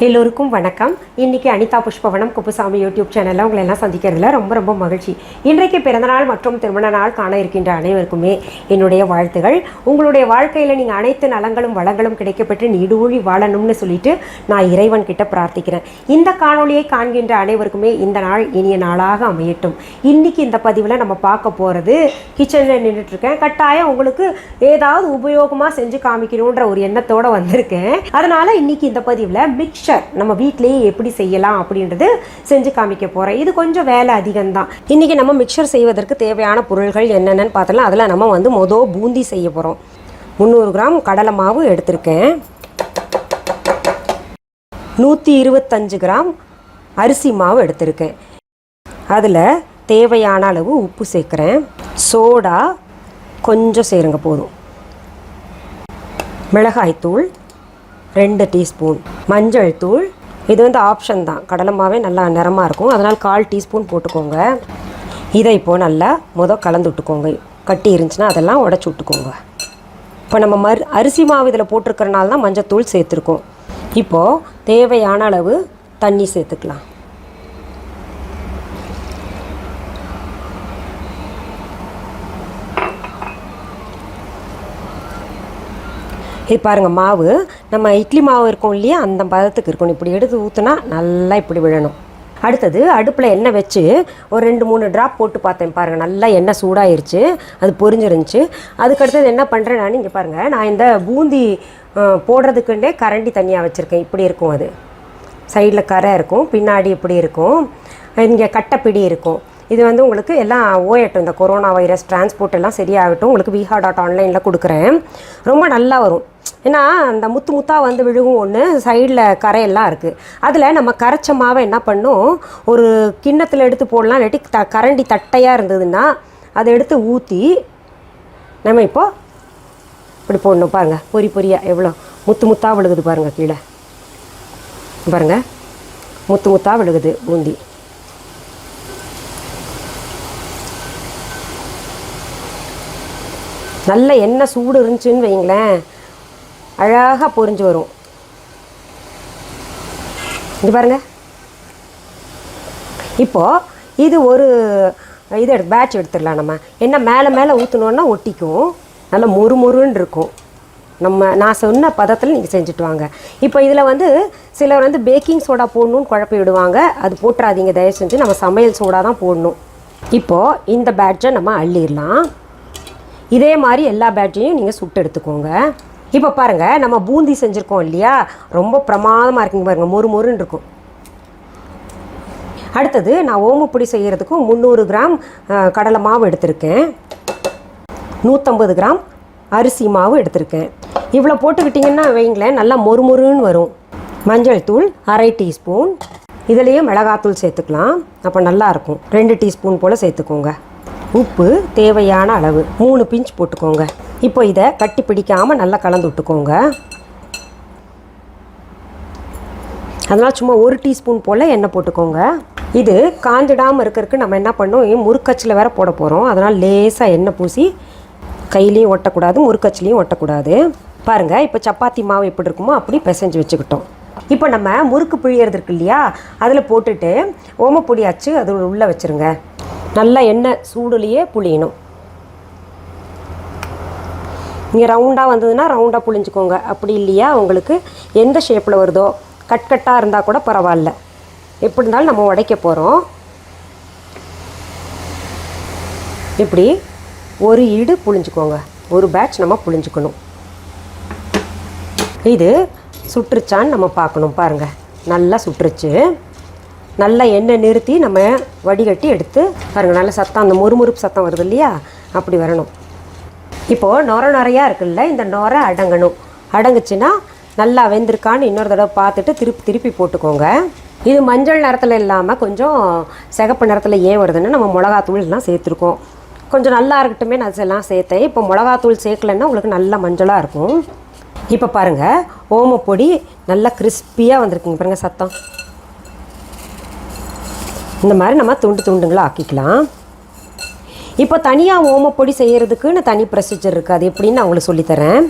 எல்லோருக்கும் வணக்கம். இன்றைக்கி அனிதா புஷ்பவனம்குப்புசாமி யூடியூப் சேனலில் உங்களை எல்லாம் சந்திக்கிறதுல ரொம்ப மகிழ்ச்சி. இன்றைக்கு பிறந்தநாள் மற்றும் திருமண நாள் காண இருக்கின்ற அனைவருக்குமே என்னுடைய வாழ்த்துகள். உங்களுடைய வாழ்க்கையில் நீங்கள் அனைத்து நலங்களும் வளங்களும் கிடைக்கப்பட்டு நீடூழி வாழணும்னு சொல்லிட்டு நான் இறைவன் கிட்ட பிரார்த்திக்கிறேன். இந்த காணொலியை காண்கின்ற அனைவருக்குமே இந்த நாள் இனிய நாளாக அமையட்டும். இன்றைக்கி இந்த பதிவில் நம்ம பார்க்க போகிறது, கிச்சனில் நின்றுட்டுருக்கேன், கட்டாயம் உங்களுக்கு ஏதாவது உபயோகமாக செஞ்சு காமிக்கணுன்ற ஒரு எண்ணத்தோடு வந்திருக்கேன். அதனால் இன்றைக்கி இந்த பதிவில் மிக்சர் நம்ம வீட்டிலேயே எப்படி செய்யலாம் அப்படின்றது செஞ்சு காமிக்க போகிறேன். இது கொஞ்சம் வேலை அதிகம்தான். இன்றைக்கி நம்ம மிக்சர் செய்வதற்கு தேவையான பொருள்கள் என்னென்னு பார்த்தலாம். அதில் நம்ம பூந்தி செய்ய போகிறோம். 300 கிராம் கடலை மாவு எடுத்திருக்கேன். 125 கிராம் அரிசி மாவு எடுத்திருக்கேன். அதில் தேவையான அளவு உப்பு சேர்க்குறேன். சோடா கொஞ்சம் சேருங்க போதும். மிளகாய்த்தூள் 2 டீஸ்பூன். மஞ்சள் தூள் இது ஆப்ஷன் தான். கடலை மாவே நல்லா நிறமாக இருக்கும், அதனால் 1/4 டீஸ்பூன் போட்டுக்கோங்க. இதை இப்போது நல்லா கலந்து விட்டுக்கோங்க. கட்டி இருந்துச்சுன்னா அதெல்லாம் உடச்சி விட்டுக்கோங்க. இப்போ நம்ம அரிசி மாவு இதில் போட்டிருக்கிறனால தான் மஞ்சள் தூள் சேர்த்துருக்கோம். இப்போது தேவையான அளவு தண்ணி சேர்த்துக்கலாம். இது பாருங்கள், மாவு நம்ம இட்லி மாவு இருக்கும் இல்லையா, அந்த பதத்துக்கு இருக்கணும். இப்படி எடுத்து ஊற்றுனா நல்லா இப்படி விழணும். அடுத்தது அடுப்பில் எண்ணெய் வச்சு ஒரு 2-3 ட்ராப் போட்டு பார்த்தேன். பாருங்கள், நல்லா எண்ணெய் சூடாயிருச்சு, அது பொரிஞ்சிருந்துச்சு. அதுக்கடுத்தது என்ன பண்ணுறேன் நான், இங்கே பாருங்கள், நான் இந்த பூந்தி போடுறதுக்குண்டே கரண்டி தனியாக வச்சுருக்கேன். இப்படி இருக்கும், அது சைடில் கரை இருக்கும், பின்னாடி இப்படி இருக்கும், இங்கே கட்டைப்பிடி இருக்கும். இது உங்களுக்கு எல்லாம் ஓயட்டும். இந்த கொரோனா வைரஸ் டிரான்ஸ்போர்ட் எல்லாம் சரியாகட்டும். உங்களுக்கு viha.online கொடுக்குறேன். ரொம்ப நல்லா வரும். ஏன்னா அந்த முத்தாக விழுகும். ஒன்று சைடில் கரையெல்லாம் இருக்குது. அதில் நம்ம கரைச்ச மாவை என்ன பண்ணோம், ஒரு கிண்ணத்தில் எடுத்து போடலாம். இல்லாட்டி கரண்டி தட்டையாக இருந்ததுன்னா அதை எடுத்து ஊற்றி நம்ம இப்போது இப்படி போடணும். பாருங்கள், பொரியாக எவ்வளோ முத்தாக விழுகுது பாருங்கள். கீழே பாருங்கள், முத்தாக விழுகுது பூந்தி. நல்ல எண்ணெய் சூடு இருந்துச்சுன்னு வைங்களேன், அழகாக பொரிஞ்சு வரும். இது பாருங்கள். இப்போது இது ஒரு பேட்ச் எடுத்துடலாம். நம்ம என்ன மேலே ஊற்றினோன்னா ஒட்டிக்கும், நல்லா மொறுன்னு இருக்கும். நான் சொன்ன பதத்தில் நீங்கள் செஞ்சுட்டு வாங்க. இப்போ இதில் சிலர் பேக்கிங் சோடா போடணுன்னு குழப்பி விடுவாங்க. அது போட்டுறாதீங்க தயவு செஞ்சு. நம்ம சமையல் சோடா தான் போடணும். இப்போது இந்த பேட்சை நம்ம அள்ளிடலாம். இதே மாதிரி எல்லா பேட்சையும் நீங்கள் சுட்டு எடுத்துக்கோங்க. இப்போ பாருங்கள், நம்ம பூந்தி செஞ்சுருக்கோம் இல்லையா, ரொம்ப பிரமாதமாக இருக்குங்க. பாருங்கள், மொறுன்னு இருக்கும். அடுத்தது நான் ஓமப்பொடி செய்கிறதுக்கும் 300 கிராம் கடலை மாவு எடுத்திருக்கேன். 150 கிராம் அரிசி மாவு எடுத்திருக்கேன். இவ்வளோ போட்டுக்கிட்டிங்கன்னா வைங்களேன், நல்லா மொறுன்னு வரும். மஞ்சள் தூள் 1/2 டீஸ்பூன். இதுலேயே மிளகாத்தூள் சேர்த்துக்கலாம், அப்போ நல்லாயிருக்கும். 2 டீஸ்பூன் போல் சேர்த்துக்கோங்க. உப்பு தேவையான அளவு 3 பிஞ்ச் போட்டுக்கோங்க. இப்போ இதை கட்டி பிடிக்காமல் நல்லா கலந்து விட்டுக்கோங்க. அதனால் சும்மா 1 டீஸ்பூன் போல் எண்ணெய் போட்டுக்கோங்க. இது காஞ்சிடாமல் இருக்கிறதுக்கு நம்ம என்ன பண்ணோம், முறுக்கச்சில் வேறு போட போகிறோம். அதனால் லேசாக எண்ணெய் பூசி கையிலையும் ஒட்டக்கூடாது, முறுக்கச்சிலையும் ஒட்டக்கூடாது. பாருங்கள், இப்போ சப்பாத்தி மாவு எப்படி இருக்குமோ அப்படி பிசைஞ்சு வச்சுக்கிட்டோம். இப்போ நம்ம முறுக்கு பிழியறது இருக்கு இல்லையா, அதில் போட்டுட்டு ஓமப்பொடி அச்சு அது உள்ளே வச்சுருங்க. நல்லா எண்ணெய் சூடுலேயே புளியணும். நீங்கள் ரவுண்டாக வந்ததுன்னா ரவுண்டாக புளிஞ்சுக்கோங்க. அப்படி இல்லையா, உங்களுக்கு எந்த ஷேப்பில் வருதோ, கட்டாக இருந்தால் கூட பரவாயில்ல. எப்படி இருந்தாலும் நம்ம உடைக்க போகிறோம். இப்படி ஒரு ஈடு புளிஞ்சுக்கோங்க. ஒரு பேட்ச் நம்ம புளிஞ்சுக்கணும். இது சுட்டுருச்சான்னு நம்ம பார்க்கணும். பாருங்கள், நல்லா சுட்டுருச்சு. நல்லா எண்ணெய் நிறுத்தி நம்ம வடிகட்டி எடுத்து பாருங்கள், நல்ல சத்தம், அந்த முறுமுறுப்பு சத்தம் வருது இல்லையா, அப்படி வரணும். இப்போது நுரையாக இருக்குல்ல, இந்த நுரை அடங்கணும். அடங்குச்சுன்னா நல்லா வெந்திருக்கான்னு இன்னொரு தடவை பார்த்துட்டு திருப்பி போட்டுக்கோங்க. இது மஞ்சள் நிறத்தில் இல்லாமல் கொஞ்சம் சிகப்பு நிறத்தில் ஏன் வருதுன்னா, நம்ம மிளகாத்தூள் எல்லாம் சேர்த்துருக்கோம். கொஞ்சம் நல்லா இருக்கட்டுமே நான் எல்லாம் சேர்த்தேன். இப்போ மிளகாத்தூள் சேர்க்கலைன்னா உங்களுக்கு நல்ல மஞ்சளாக இருக்கும். இப்போ பாருங்கள், ஓமப்பொடி நல்லா கிறிஸ்பியாக வந்திருக்குங்க. பாருங்கள் சத்தம். இந்த மாதிரி நம்ம துண்டுங்களாக ஆக்கிக்கலாம். இப்போ தனியாக ஓமப்பொடி செய்கிறதுக்குன்னு தனி ப்ரொசீஜர் இருக்குது. அது எப்படின்னு நான் உங்களுக்கு சொல்லித்தரேன்.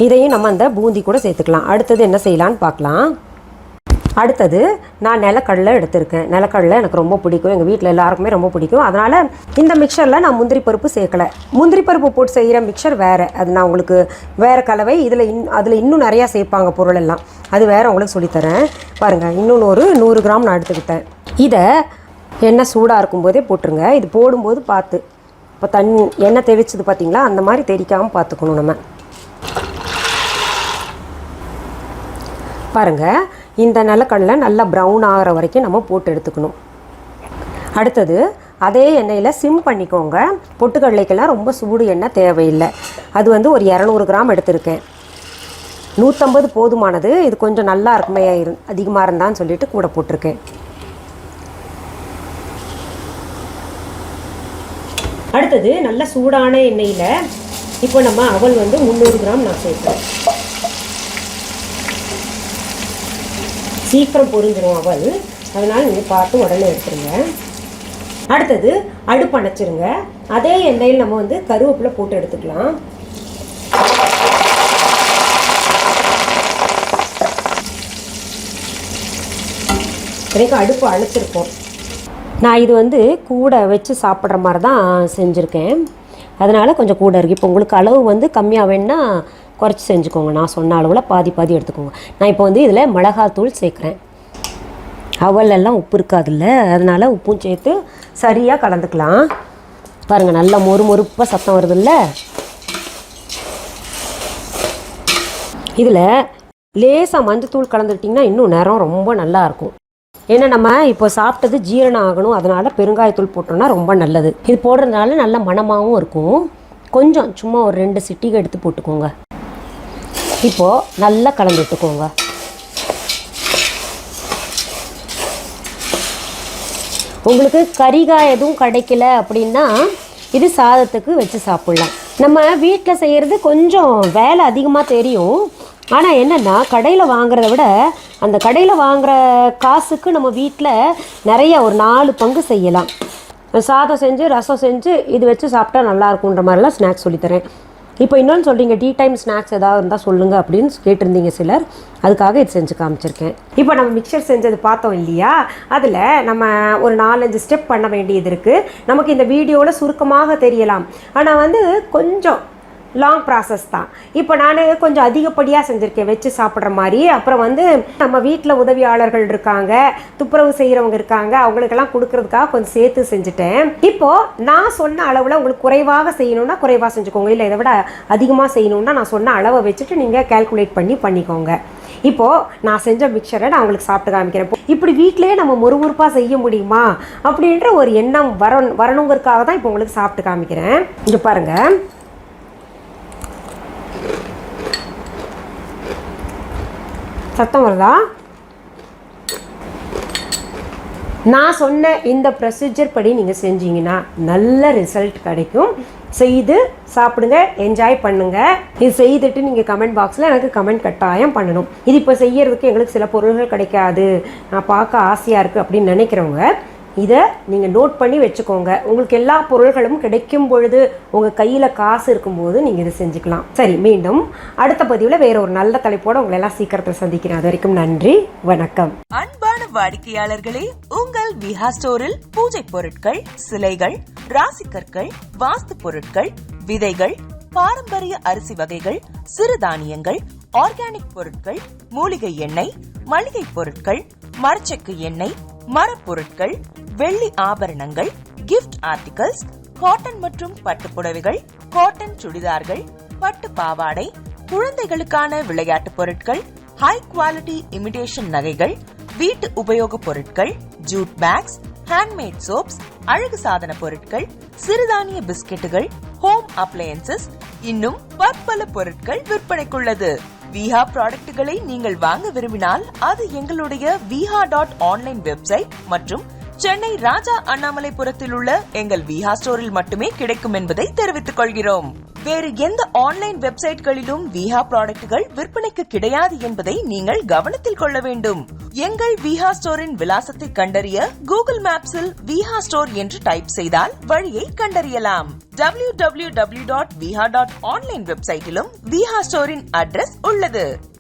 இதையும் நம்ம அந்த பூந்தி கூட சேர்த்துக்கலாம். அடுத்தது என்ன செய்யலான்னு பார்க்கலாம். அடுத்தது நான் நிலக்கடலை எடுத்திருக்கேன். நிலக்கடலை எனக்கு ரொம்ப பிடிக்கும், எங்கள் வீட்டில் எல்லாருக்குமே ரொம்ப பிடிக்கும். அதனால் இந்த மிக்சரில் நான் முந்திரி பருப்பு சேர்க்கலை. முந்திரி பருப்பு போட்டு செய்கிற மிக்சர் வேறு, அது நான் உங்களுக்கு வேறு கலவை. அதில் இன்னும் நிறையா சேர்ப்பாங்க பொருள் எல்லாம், அது வேறு உங்களுக்கு சொல்லித்தரேன் பாருங்கள். இன்னொன்று ஒரு 100 கிராம் நான் எடுத்துக்கிட்டேன். இதை எண்ணெய் சூடாக இருக்கும்போதே போட்டுருங்க. இது போடும்போது பார்த்து, இப்போ எண்ணெய் தெளிச்சது பார்த்தீங்களா, அந்த மாதிரி தெளிக்காமல் பார்த்துக்கணும் நம்ம. பாருங்கள், இந்த நிலக்கடலை நல்லா ப்ரௌன் ஆகிற வரைக்கும் நம்ம போட்டு எடுத்துக்கணும். அடுத்தது அதே எண்ணெயில் சிம் பண்ணிக்கோங்க. பொட்டுக்கடலைக்கெல்லாம் ரொம்ப சூடு எண்ணெய் தேவையில்லை. அது வந்து ஒரு 200 கிராம் எடுத்திருக்கேன். 150 போதுமானது. இது கொஞ்சம் நல்லா இருக்குமே, அதிகமாக இருந்தான்னு சொல்லிட்டு கூட போட்டிருக்கேன். அடுத்தது நல்ல சூடான எண்ணெயில் இப்போ நம்ம அவல் வந்து 300 கிராம் நான் சேர்க்குறேன். சீக்கிரம் பொரிஞ்சிடும் அவல், அதனால் நீங்கள் பார்த்து உடனே எடுத்துருங்க. அடுத்தது அடுப்பு அணைச்சிருங்க. அதே எண்ணெயில் நம்ம வந்து கருவேப்பிலை போட்டு எடுத்துக்கலாம். எனக்கு அடுப்பு அணைச்சிருக்கோம். நான் இது வந்து கூட வச்சு சாப்பிட்ற மாதிரி தான் செஞ்சுருக்கேன், அதனால் கொஞ்சம் கூட இருக்குது. இப்போ உங்களுக்கு அளவு வந்து கம்மியாக வேணுன்னா குறைச்சி செஞ்சுக்கோங்க. நான் சொன்ன அளவில் பாதி எடுத்துக்கோங்க. நான் இப்போ வந்து இதில் மிளகாத்தூள் சேர்க்குறேன். அவலெல்லாம் உப்பு இருக்காதுல்ல, அதனால் உப்பும் சேர்த்து சரியாக கலந்துக்கலாம். பாருங்கள், நல்லா மொறுப்பாக சத்தம் வருதுல்ல. இதில் லேசாக மஞ்சத்தூள் கலந்துக்கிட்டிங்கன்னா இன்னும் நேரம் ரொம்ப நல்லாயிருக்கும். ஏன்னா நம்ம இப்போ சாப்பிட்டது ஜீரணம் ஆகணும், அதனால் பெருங்காயத்தூள் போட்டோம்னா ரொம்ப நல்லது. இது போடுறதுனால நல்ல மணமாகவும் இருக்கும். கொஞ்சம் சும்மா ஒரு 2 சிட்டிகை எடுத்து போட்டுக்கோங்க. இப்போது நல்லா கலந்து விட்டுக்கோங்க. உங்களுக்கு கறிகாய் எதுவும் கிடைக்கல அப்படின்னா இது சாதத்துக்கு வச்சு சாப்பிட்லாம். நம்ம வீட்டில் செய்கிறது கொஞ்சம் வேலை அதிகமாக தெரியும். ஆனால் என்னென்னா கடையில் வாங்குறத விட அந்த கடையில் வாங்குகிற காசுக்கு நம்ம வீட்டில் நிறைய ஒரு 4 பங்கு செய்யலாம். சாதம் செஞ்சு ரசம் செஞ்சு இது வச்சு சாப்பிட்டா நல்லாயிருக்குன்ற மாதிரிலாம் ஸ்நாக்ஸ் சொல்லித்தரேன். இப்போ இன்னொன்று சொல்கிறீங்க, டீ டைம் ஸ்நாக்ஸ் ஏதாவது இருந்தால் சொல்லுங்கள் அப்படின்னு கேட்டிருந்தீங்க சிலர், அதுக்காக இது செஞ்சு காமிச்சிருக்கேன். இப்போ நம்ம மிக்சர் செஞ்சது பார்த்தோம் இல்லையா, அதில் நம்ம ஒரு 4-5 ஸ்டெப் பண்ண வேண்டியது இருக்குது. நமக்கு இந்த வீடியோவில் சுருக்கமாக தெரியலாம், ஆனால் வந்து கொஞ்சம் லாங் ப்ராசஸ் தான். இப்போ நான் கொஞ்சம் அதிகப்படியாக செஞ்சுருக்கேன் வச்சு சாப்பிட்ற மாதிரி. அப்புறம் வந்து நம்ம வீட்டில் உதவியாளர்கள் இருக்காங்க, துப்புரவு செய்கிறவங்க இருக்காங்க, அவங்களுக்கெல்லாம் கொடுக்கறதுக்காக கொஞ்சம் சேர்த்து செஞ்சுட்டேன். இப்போது நான் சொன்ன அளவில் உங்களுக்கு குறைவாக செய்யணுன்னா குறைவாக செஞ்சுக்கோங்க, இல்லை இதை விட அதிகமாக செய்யணுன்னா நான் சொன்ன அளவை வச்சுட்டு நீங்கள் கேல்குலேட் பண்ணிக்கோங்க. இப்போது நான் செஞ்ச மிக்சரை நான் உங்களுக்கு சாப்பிட்டு காமிக்கிறேன். இப்படி வீட்டிலேயே நம்ம மொறுமொறுப்பாக செய்ய முடியுமா அப்படின்ற ஒரு எண்ணம் வரணுங்கிறதுக்காக தான் இப்போ உங்களுக்கு சாப்பிட்டு காமிக்கிறேன். இங்கே பாருங்கள், சத்தம் வருதா? நான் சொன்ன இந்த ப்ரொசீஜர் படி நீங்கள் செஞ்சீங்கன்னா நல்ல ரிசல்ட் கிடைக்கும். செய்து சாப்பிடுங்க, என்ஜாய் பண்ணுங்கள். இது செய்துட்டு நீங்கள் கமெண்ட் பாக்ஸில் எனக்கு கமெண்ட் கட்டாயம் பண்ணணும். இது இப்போ செய்யறதுக்கு எங்களுக்கு சில பொருள்கள் கிடைக்காது, நான் பார்க்க ஆசையாக இருக்குது அப்படின்னு நினைக்கிறவங்க இதை நீங்கள் நோட் பண்ணி வச்சுக்கோங்க. உங்களுக்கு எல்லா பொருள்களும் கிடைக்கும் பொழுது உங்கள் கையில் காசு இருக்கும்போது நீங்கள் இதை செஞ்சுக்கலாம். சரி, மீண்டும் அடுத்த பதிவில் வேற ஒரு நல்ல தலைப்போடு உங்களை எல்லாம் சீக்கிரத்தில் சந்திக்கிறேன். அது வரைக்கும் நன்றி, வணக்கம். அன்பான வாடிக்கையாளர்களே, உங்கள் விஹா ஸ்டோரில் பூஜை பொருட்கள், சிலைகள், ராசிக்கற்கள், வாஸ்து பொருட்கள், விதைகள், பாரம்பரிய அரிசி வகைகள், சிறுதானியங்கள், ஆர்கானிக் பொருட்கள், மூலிகை எண்ணெய், மளிகை பொருட்கள், மரச்செக்கு எண்ணெய், மரப்பொருட்கள், வெள்ளி ஆபரணங்கள், கிஃப்ட் ஆர்டிகல்ஸ், காட்டன் மற்றும் பட்டு புடவைகள், காட்டன் சுடிதார்கள், பட்டு பாவாடை, குழந்தைகளுக்கான விளையாட்டு பொருட்கள், ஹை குவாலிட்டி இமிடேஷன் நகைகள், வீட்டு உபயோக பொருட்கள், ஜூட் பேக்ஸ், ஹேண்ட்மேட் சோப்ஸ், அழகு சாதன பொருட்கள், சிறுதானிய பிஸ்கெட்டுகள், ஹோம் அப்ளையன்சஸ், இன்னும் பற்பல பொருட்கள் விற்பனைக்குள்ளது. விஹா ப்ராடக்ட்களை நீங்கள் வாங்க விரும்பினால் அது எங்களுடைய viha.online வெப்சைட் மற்றும் சென்னை ராஜா அண்ணாமலைபுரத்தில் உள்ள எங்கள் விஹா ஸ்டோரில் மட்டுமே கிடைக்கும் என்பதை தெரிவித்துக் கொள்கிறோம். வேறு எந்த ஆன்லைன் வெப்சைட்களிலும் விஹா ப்ராடக்ட்கள் விற்பனைக்கு கிடையாது என்பதை நீங்கள் கவனத்தில் கொள்ள வேண்டும். எங்கள் விஹா ஸ்டோரின் விலாசத்தை கண்டறிய கூகுள் மேப்ஸில் விஹா ஸ்டோர் என்று டைப் செய்தால் வழியை கண்டறியலாம். www.viha.online வெப்சைட்டிலும் விஹா ஸ்டோரின் அட்ரஸ் உள்ளது.